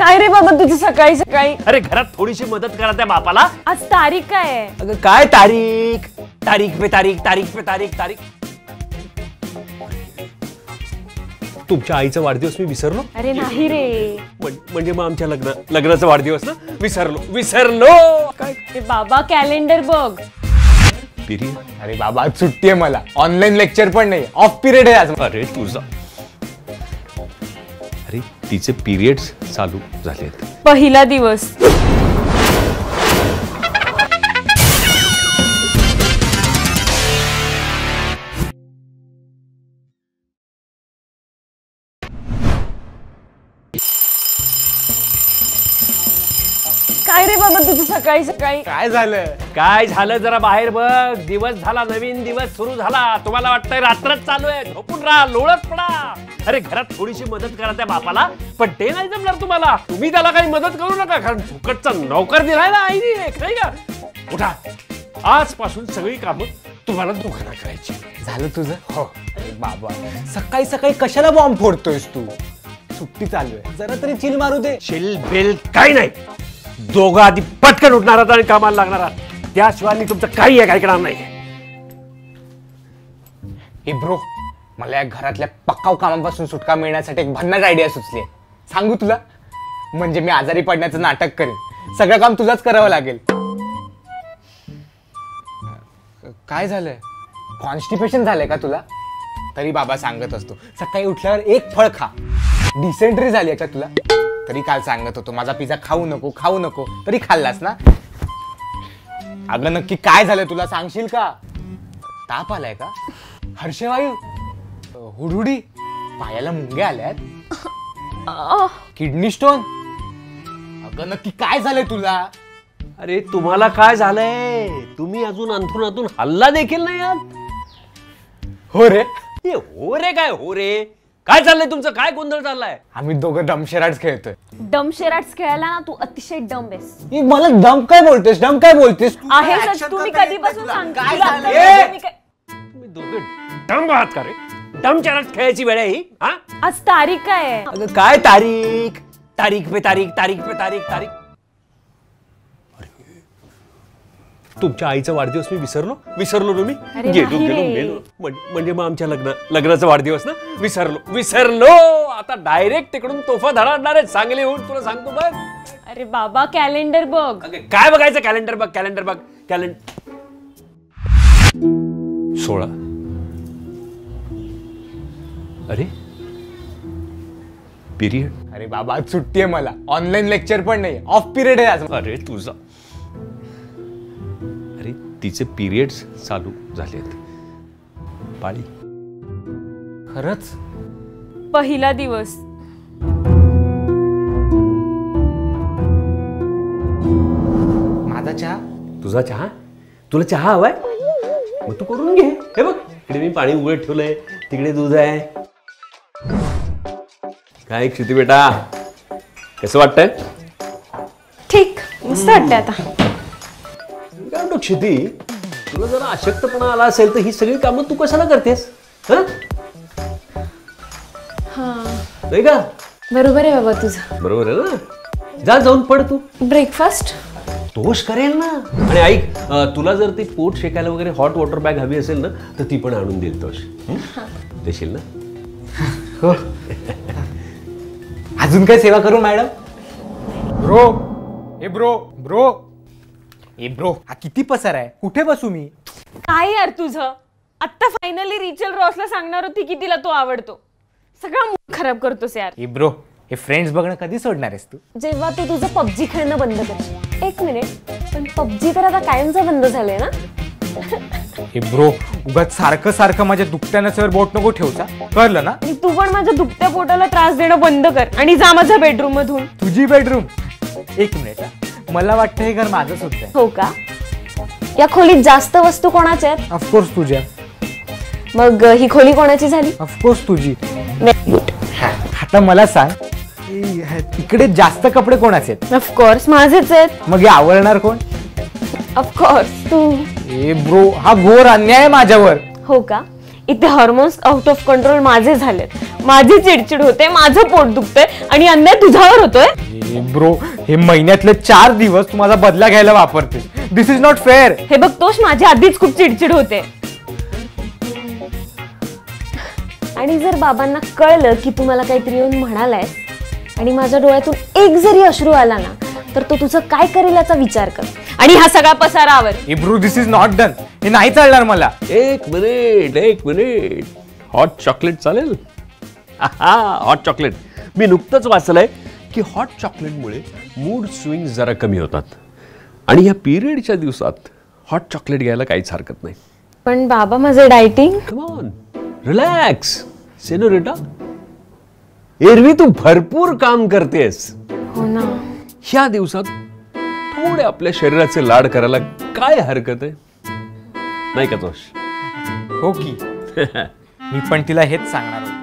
काय रे बाबा तुझं सकाळी सकाळी? अरे घरात थोडीशी मदत करा त्या बापाला. आज तारीख काय आहे? अगं काय तारीख? तारीख पे तारीख, तारीख पे तारीख, तारीख. तुमच्या आईचा वाढदिवस मी विसरलो? अरे नाही रे. म्हणजे मग आमच्या लग्नाचा वाढदिवस ना? विसरलो. काय ते बाबा कॅलेंडर बघ. पिरियड. अरे बाबा आज सुट्टी आहे मला. ऑनलाईन लेक्चर पण नाही, ऑफ पिरियड आहे आज. अरे तुझा. अरे तिचे पिरियड्स चालू झालेत. पहिला दिवस. काय रे बाबा तुझं सकाळी सकाळी? काय झालं जरा बाहेर बघ. दिवस झाला, नवीन दिवस सुरू झाला. तुम्हाला वाटतंय रात्रच चालू आहे? झोपून राहा, लोळत पडा. अरे घरात थोडीशी मदत करा त्या बापाला. पण ते नाही जमणार तुम्हाला. तुम्ही त्याला काही मदत करू नका, कारण फुकटचा नौकर दिलाय ना आईने, नाही का? उठा, आजपासून सगळी कामं तुम्हाला दोघांना करायची. झालं तुझं? हो. अरे बाबा सकाळी सकाळी कशाला बॉम्ब फोडतोयस तू? सुट्टी चालू आहे, जरा तरी चिल मारू दे. चिल बिल काही नाही. दोघं आधी पटकन उठणार आहात आणि कामाला लागणार आहात. त्याशिवाय मी तुमचं काही ऐकणार नाही. ए ब्रो, मला या घरातल्या पक्काव कामापासून सुटका मिळण्यासाठी एक भन्नाट आयडिया सुचली. सांगू तुला? म्हणजे मी आजारी पडण्याचं नाटक करेन. सगळं काम तुलाच करावं लागेल. काय झालंय? कॉन्स्टिपेशन झालंय का तुला? तरी बाबा सांगत असतो सकाळी उठल्यावर एक फळ खा. डिसेंट्री झाली का तुला? तरी काल सांगत होतो माझा पिझ्झा खाऊ नको, तरी खाल्लास ना? अगं नक्की काय झालं तुला सांगशील का? ताप आलाय का? हर्षवायू, हुडहुडी, पायाला मुंग्या आल्यात, किडनी स्टोन? अगं नक्की काय झालंय तुला? अरे तुम्हाला काय झालंय? तुम्ही अजून अंथरूणातून हल्ला देखील नाही आहात. हो रे. हो रे काय हो रे? काय चाललंय तुमचं? काय गोंधळ चाललाय? आम्ही दोघं डमशेराट्स खेळतोय. डमशेराट्स खेळायला ना तू अतिशय डम आहेस. मला डम काय बोलतेस? आहेस तुम्ही कधीपासून सांगता? तुम्ही दोघं डम आहात का रे? डमशेराट्स खेळायची वेळ आहे ही? हा? आज तारीख काय आहे? अगं काय तारीख? तारीख पे तारीख, तारीख पे तारीख, तारीख. तुमच्या आईचा वाढदिवस मी विसरलो ना मी. गेलो. म्हणजे मग आमच्या लग्नाचा वाढदिवस ना? विसरलो. आता डायरेक्ट तिकडून तोफा धडाडणार आहे. चांगली होऊन तुला सांगतो बघ. अरे बाबा कॅलेंडर बघ. काय बघायचं? कॅलेंडर बघ. 16. अरे पिरियड. अरे बाबा आज सुट्टी आहे मला. ऑनलाईन लेक्चर पण नाही, ऑफ पिरियड आहे आज. अरे तुझा. अरे तिचे पिरियड्स चालू झालेत. पाळी. खरंच? पहिला दिवस. माझा चहा? तुझा चहा? तुला चहा हवाय? मग तू करून घे. हे बघ इकडे मी पाणी उघड ठेवलंय, तिकडे दूध आहे. काय क्षिती बेटा, कसं वाटतंय? ठीक, मस्त वाटतंय आता. काय म्हणतो क्षिती, तुला जरा अशक्तपणा आला असेल तर ही सगळी कामं तू कशाला करतेस? नाही का? बरोबर आहे बाबा तुझं. बरोबर आहे ना? जाऊन पड तू. ब्रेकफास्ट तोच करेल ना. आणि ऐक, तुला जर ती पोट शेकायला वगैरे हॉट वॉटर बॅग हवी असेल ना तर ती पण आणून देईल तोष. देशील ना? हो. अजून काय सेवा करू मॅडम? ब्रो हा किती पसार आहे? कुठे बसू मी? काय यार तुझं? आता फायनली रिचल रॉसला सांगणार होती की तिला तो आवडतो. सगळा मूड खराब करतोस यार. ब्रो हे फ्रेंड्स बघणं कधी सोडणार आहेस तू? जेव्हा तू तुझं पबजी खेळणं बंद कर. एक मिनिट, पण पबजी तर आता कायमचं बंद झालंय ना? ब्रो उगाच सारखं माझ्या दुखत्या नसेवर बोट नको ठेवता, कळलं ना? आणि तू पण माझ्या दुखत्या पोटाला त्रास देणं बंद कर आणि जा माझ्या बेडरूम मधून. तुझी बेडरूम? एक मिनिट, मला वाटतं हे घर माझं सुद्धा आहे. हो का? या खोलीत जास्त वस्तू कोणाच्या आहेत? ऑफकोर्स तुझ्या. मग ही खोली कोणाची झाली? ऑफकोर्स तुझी. आता मला सांग, इकडे जास्त कपडे कोणाचे आहेत? ऑफकोर्स माझेच आहेत. मग हे आवडणार कोण? ऑफकोर्स तू. ब्रो हा घोर अन्याय आहे माझ्यावर. हो का? इथे हार्मोन्स आउट ऑफ कंट्रोल माझे झालेत. माझी चिडचिड होते, माझं पोट दुखतंय आणि अन्याय तुझ्यावर होतोय. ब्रो, हे महिन्यातले 4 दिवस तू माझा बदला घ्यायला वापरते. दिस इज नॉट फेअर. हे बघ तोष, माझी आधीच खूप चिडचिड होते. आणि जर बाबांना कळलं की तू मला काहीतरी येऊन म्हणालायस आणि माझ्या डोळ्यातून एक जरी अश्रू आला ना, तर तो तुझं काय करेल याचा विचार कर आणि हा सगळा पसारा आवर. Bro, this is not done. हे नाही चालणार मला. एक मिनिट. हॉट चॉकलेट चालेल? Hot chocolate. मी नुकतंच वाचलंय की हॉट चॉकलेटमुळे मूड स्विंग जरा कमी होतात आणि या पिरियडच्या दिवसात हॉट चॉकलेट घ्यायला काहीच हरकत नाही. पण बाबा माझं dieting. Come on, relax senorita. एरवी तू भरपूर काम करतेस. हो ना. ह्या दिवसात थोडे आपल्या शरीराचे लाड करायला काय हरकत आहे, नाही का तोष? हो की. मी पण तिला हेच सांगणार होतो.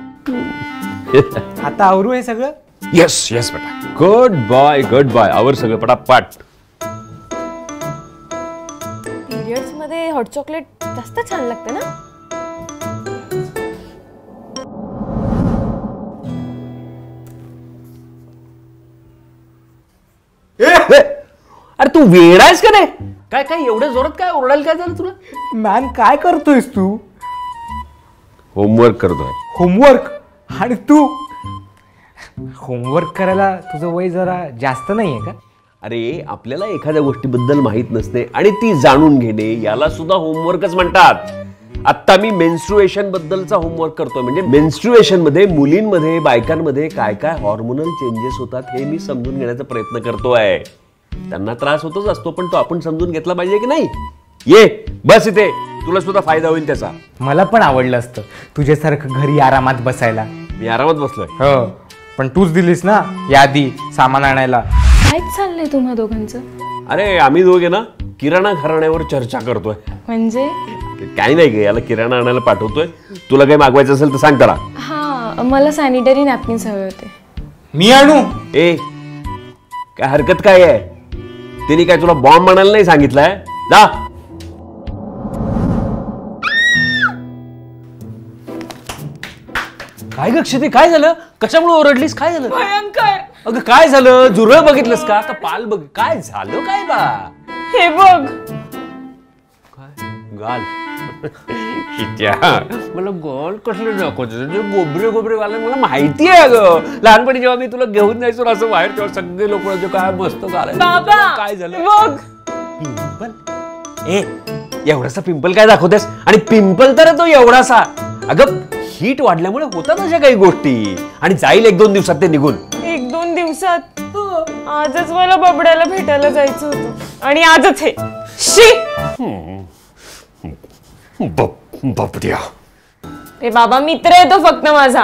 आता आवरू हे सगळं. येस बेटा. Good bye. आवर सगळं पटापट. पिरियड्स मध्ये हॉट चॉकलेट जास्त छान लागतं ना. अरे तू वेडायस का नाही? काय एवढ्या जोरात काय ओरडायला काय झालं तुला? मॅन, काय करतोयस तू? होमवर्क करतोय. होमवर्क? आणि तू होमवर्क करायला तुझं वय जरा जास्त नाहीये का? अरे, आपल्याला एखाद्या गोष्टीबद्दल माहित नसते आणि ती जाणून घेणे याला सुद्धा होमवर्कच म्हणतात. आता मी मेन्स्ट्रुएशन बद्दलचा होमवर्क करतोय. म्हणजे मेन्स्ट्रुएशन मध्ये मुलींमध्ये बायकांमध्ये काय काय हॉर्मोनल चेंजेस होतात हे मी समजून घेण्याचा प्रयत्न करतोय. त्यांना त्रास होतच असतो, पण तो आपण समजून घेतला पाहिजे की नाही? ये बस इथे, तुला सुद्धा फायदा होईल त्याचा. मला पण आवडलं असतं तुझ्यासारखं घरी आरामात बसायला. मी आरामात बसलोय. हो, पण तूच दिलीस ना यादी सामान आणायला. काय चाललंय तुम्हा दोघांचं? अरे, आम्ही दोघे ना किराणा घराण्यावर चर्चा करतोय. म्हणजे काही नाही गे, याला किराणा आणायला पाठवतोय. तुला काही मागवायचं असेल तर सांग त्याला. हा, मला सॅनिटरी नॅपकिन्स हवे होते. मी आणू? ए, काय हरकत काय आहे? तिने काय तुला बॉम्ब आणायला नाही सांगितलंय? जा. काय ग क्षिती, काय झालं? कशामुळे ओरडलीस? काय झालं? भयंकर. अगं काय झालं? झुरळ बघितलंस का? पाल बघ. काय झालं काय बा? हे बघ. गाल. मला गाल कसलं दाखवतो? गोबरे वाला मला माहिती आहे ग. लहानपणी जेव्हा मी तुला घेऊन जायचो ना असं बाहेर, तेव्हा सगळे लोक काय मस्त बाबा. काय झालं? बघ. पिंपल? ए, एवढासा पिंपल काय दाखवतेस? आणि पिंपल तर तो एवढासा. अगं, हीट वाढल्यामुळे होतात अशा काही गोष्टी आणि जाईल 1-2 दिवसात ते निघून. 1-2 दिवसात? आजच मला बबड्याला भेटायला जायचं होतं आणि आजच हे. शी. बापड्या. ते बाबा मित्र आहे तो फक्त माझा.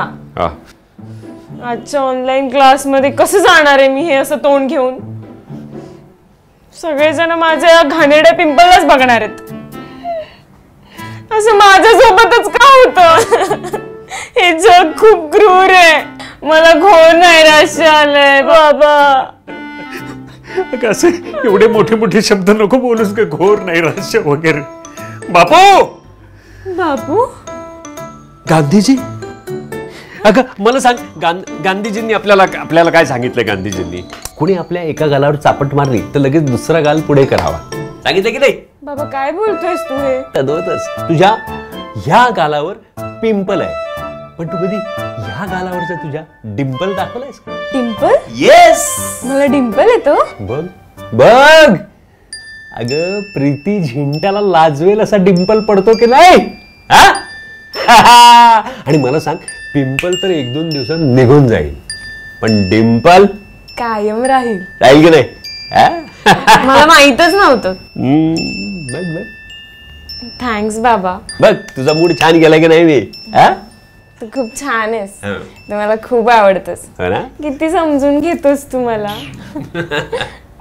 आजच्या ऑनलाईन क्लास मध्ये कसं जाणार आहे मी हे असं तोंड घेऊन? सगळेजण माझ्या घाणेरड्या पिंपललाच बघणार आहेत. असं माझ्यासोबतच का होतं? हे जग खूप क्रूर आहे. मला घोर नैराश्य आलंय बाबा. असे एवढे मोठे शब्द नको बोलूस का, घोर नैराश्य वगैरे. बापू गांधीजी. अगं मला सांग, गांधीजींनी आपल्याला काय सांगितलंय? गांधीजींनी कोणी आपल्या एका गालावर चापट मारली तर लगेच दुसरा गाल पुढे करावा, सांगितलं की नाही? बाबा काय बोलतोयस तू? हे तुझ्या ह्या गालावर पिंपल आहे, पण तू कधी ह्या गालावरचा तुझ्या डिंपल दाखवलायस? डिंपल? येस, मला डिंपल येतो. बघ बघ. अगं प्रीती झिंटाला लाजवेल असा डिंपल पडतो की नाही? आणि मला सांग, पिंपल तर 1-2 दिवसात निघून जाईल, पण डिंपल कायम राहील. राहील की नाही? मला माहितच नव्हतं. बघ बघ. थँक्स बाबा. बघ तुझा मूड छान गेला की नाही? मी तू खूप छान आहेस. तू मला खूप आवडतस. किती समजून घेतोस तू मला.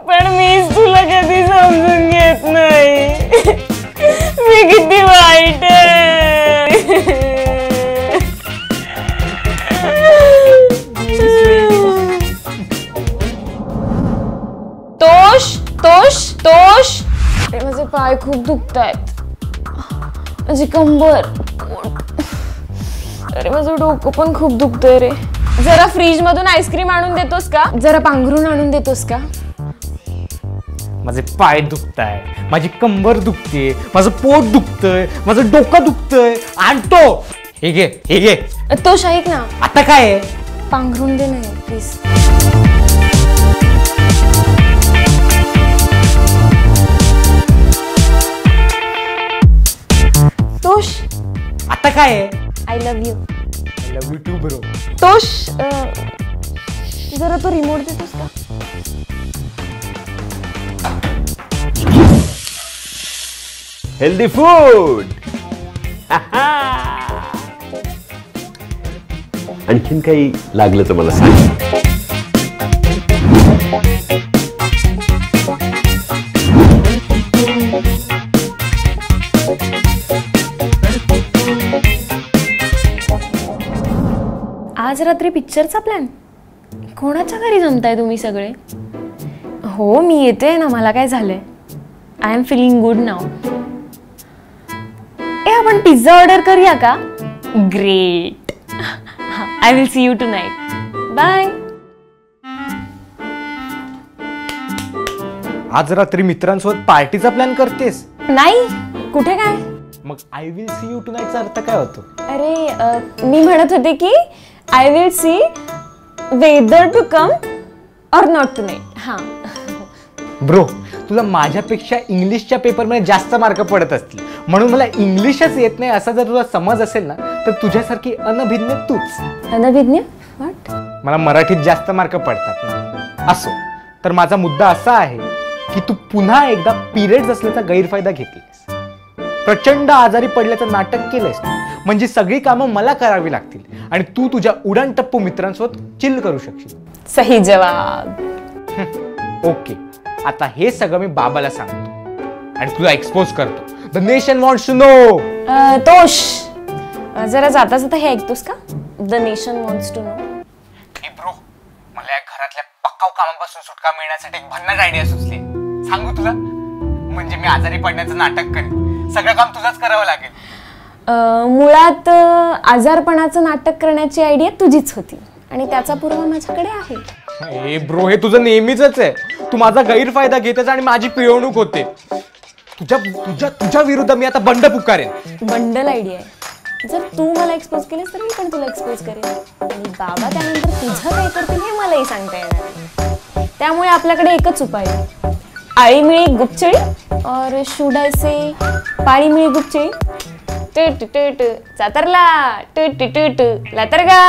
पण मीच तुला कधी समजून घेत नाही. मी किती वाईट आहे. तोष तोष तोष. माझे पाय खूप दुखतायत, माझी कंबर, अरे माझं डोकं पण खूप दुखतंय रे. जरा फ्रीज मधून आईस्क्रीम आणून देतोस का? जरा पांघरून आणून देतोस का? माझे पाय दुखताय, माझी कंबर दुखते, माझं पोट दुखतंय, माझं डोकं दुखतंय. आणतो. हे घे, हे घे. तो ऐक ना. आता काय आहे? पांघरून दे नाही प्लीज. तोष, आता काय आहे? I love you. I love you too bro. Tosh, जरा तो रिमोट देतोस का? Healthy food. आणखीन काही लागलं तर मला सांग. आज रात्री पिक्चरचा प्लॅन? कोणाच्या घरी जमताय तुम्ही सगळे? हो मी येते ना, मला काय झालंय. I am feeling good now. आपण पिझ्झा ऑर्डर करूया का? Great. I will see you tonight. Bye. आज रात्री मित्रांसोबत पार्टीचा प्लॅन करतेस? नाही, कुठे काय. मग आय विल सी यू टुनाइटचा अर्थ काय होतो? अरे मी म्हणत होते की I will see whether to come or not tonight. हा ब्रो, तुला माझ्यापेक्षा इंग्लिशच्या पेपरमध्ये जास्त मार्क पडत असतील, म्हणून मला इंग्लिशच येत नाही असा जर तुला समज असेल ना, तर तुझ्यासारखी अनभिज्ञ तूच. अनभिज्ञ? व्हॉट? मला मराठीत जास्त मार्क पडतात ना. असो, तर माझा मुद्दा असा आहे की तू पुन्हा एकदा पिरियड्स असल्याचा गैरफायदा घेतलीस. प्रचंड आजारी पडल्याचं नाटक केलंयस, म्हणजे सगळी कामं मला करावी लागतील आणि तू तुझ्या उडाणटप्पू मित्रांसोबत चिल करू शकशील. सही जवाब. ओके, आता हे सगळं मी बाबाला सांगतो आणि तुला एक्सपोज करतो. The nation wants to know. Tosh, जरा जाता जाता हे ऐकतोस का? The nation wants to know. Bro, मला या घरातल्या पक्काव कामापासून सुटका मिळण्यासाठी एक भन्नाट आयडिया सुचली. सांगू तुला? म्हणजे मी आजारी पडण्याचं नाटक करेन, सगळं काम तुलाच करावं लागेल. मुळात आजारपणाचं नाटक करण्याची आयडिया तुझीच होती आणि त्याचा पुरावा माझ्याकडे आहे. ए ब्रो, हे तुझं नेहमीच आहे. तू माझा गैरफायदा घेतेस आणि माझी पिळवणूक होते. तुझ्या तुझ्या तुझ्या विरुद्ध मी आता बंड पुकारेन. बंडल आयडिया आहे. जर तू मला एक्सपोज केलेस तर मी पण तुला एक्सपोज करेन आणि बाबा त्यानंतर तुझं काय करतील हे मलाही सांगता येणार नाही. त्यामुळे आपल्याकडे एकच उपाय आहे. आळीमिळी गुपचळी और शुड आय से पाळीमिळी गुपचळी. टूट टूट चातरला, टूट टूट लातरगा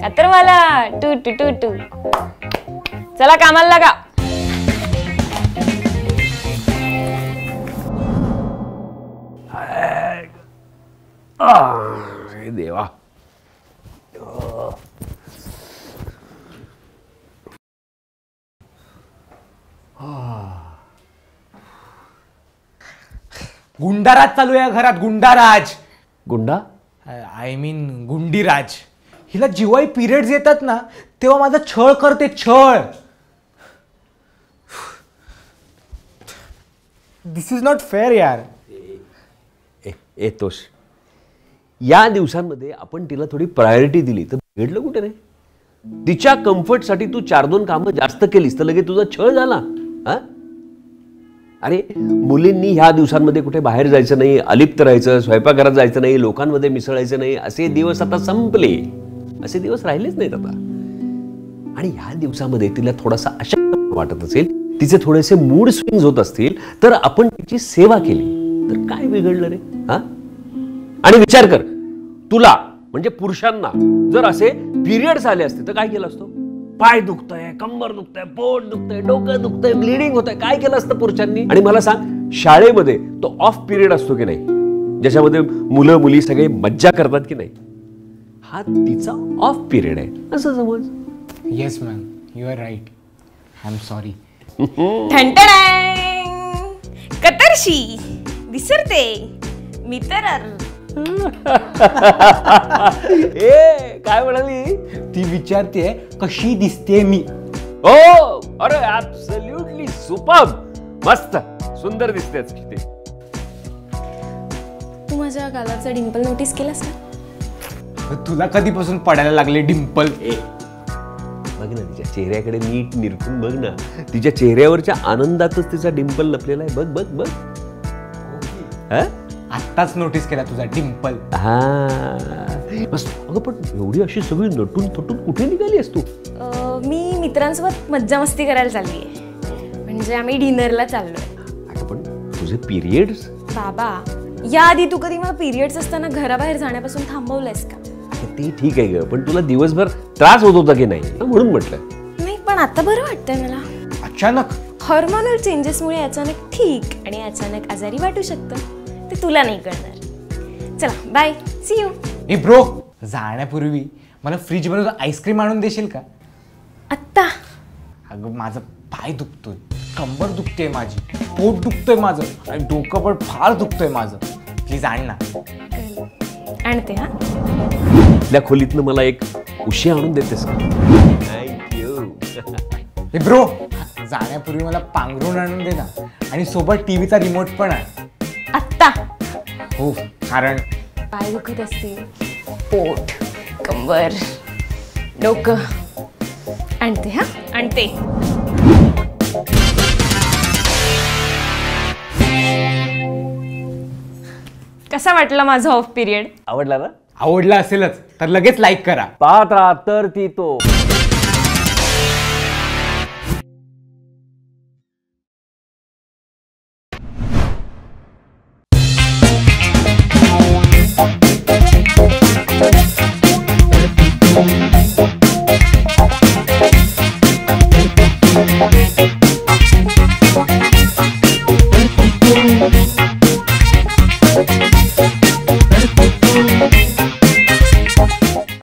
कातरवाला, टूट टूट. चला कामाला लागा. देवा. गुंडाराज चालू आहे घरात. गुंडाराज. गुंडा? आय मीन गुंडीराज. हिला जेव्हाही पिरियड्स येतात ना, तेव्हा माझा छळ करते. छळ. दिस इज नॉट फेअर यार. ए तोष, या दिवसांमध्ये आपण तिला थोडी प्रायोरिटी दिली तर बिघडलं कुठे रे? तिच्या कम्फर्टसाठी तू 4-2 कामं जास्त केलीस तर लगेच तुझा छळ झाला. हा? अरे मुलींनी ह्या दिवसांमध्ये कुठे बाहेर जायचं नाही, अलिप्त राहायचं, स्वयंपाकघरात जायचं नाही, लोकांमध्ये मिसळायचं नाही, असे दिवस आता संपले. असे दिवस राहिलेच नाहीत आता. आणि ह्या दिवसामध्ये तिला थोडासा अशक्त वाटत असेल, तिचे थोडेसे मूड स्विंग्स होत असतील, तर आपण तिची सेवा केली तर काय बिघडलं रे? हा? आणि विचार कर, तुला म्हणजे पुरुषांना जर असे पिरियड्स आले असते तर काय केलं असतं? पाय दुखतंय, कंबर दुखतंय, पोट दुखतंय, डोकं दुखतंय, ब्लिडिंग होतंय, काय केलं असतं पुरुषांनी? आणि मला सांग, शाळेमध्ये तो ऑफ पिरियड असतो की नाही, ज्याच्यामध्ये मुलं मुली सगळे मज्जा करतात की नाही, हा तिचा ऑफ पिरियड आहे असं समज. Yes ma'am, you are right. I am sorry. कतरशी विसरते मी तर. ए काय म्हणाली ती? विचारते कशी दिसते मी. ओ अरे ऍब्सोल्युटली सुपर्ब. मस्त सुंदर दिसतेस ते. तू माझ्या गालाचा डिंपल नोटीस केलास का? तुला कधीपासून पडायला लागले डिंपल? बघ ना तिच्या चेहऱ्याकडे नीट निरखून बघ ना, तिच्या चेहऱ्यावरच्या आनंदातच तिचा डिंपल लपलेला आहे. बघ बघ बघ. हा आत्ताच नोटीस केला तुझा डिंपल. हा बस. अगं पण एवढी अशी सगळी नटून थटून कुठे निघालीस तू? मी मित्रांसोबत मज्जा मस्ती करायला चालली आहे. म्हणजे आम्ही डिनरला चाललोय. अगं पण तुझे पिरियड्स? बाबा, याआधी तू कधी मला पिरियड्स असताना घराबाहेर जाण्यापासून थांबवलंयस का? ते ठीक आहे ग, पण तुला दिवसभर त्रास होत होता की नाही म्हणून म्हटलं. नाही, पण आता बरं वाटतंय मला. अचानक हॉर्मोनल चेंजेसमुळे अचानक ठीक आणि अचानक आजारी वाटू शकतं. ते तुला नाही कळणार. चला बाय, सी यू. ए ब्रो, जाण्यापूर्वी मला फ्रीज मधून आईस्क्रीम आणून देशील का? आत्ता? अगं माझं पाय दुखतोय, कंबर दुखतेय माझी, पोट दुखतोय माझं आणि डोकं पण फार दुखतोय माझं. प्लीज आण ना. आणते. हा, आपल्या खोलीतनं मला एक उशी आणून देतेस का? थँक्यू. ए ब्रो, जाण्यापूर्वी मला पांघरूण आणून दे ना आणि सोबत टीव्हीचा रिमोट पण आण. आत्ता? हो, कारण पाय दुखत असतील, पोट, कंबर, डोकं. आणते. हा, आणते. कसा वाटला माझा ऑफ पिरियड? आवडला ना? आवडला असेलच तर लगेच लाईक करा. पाहत राहा तर ती तो.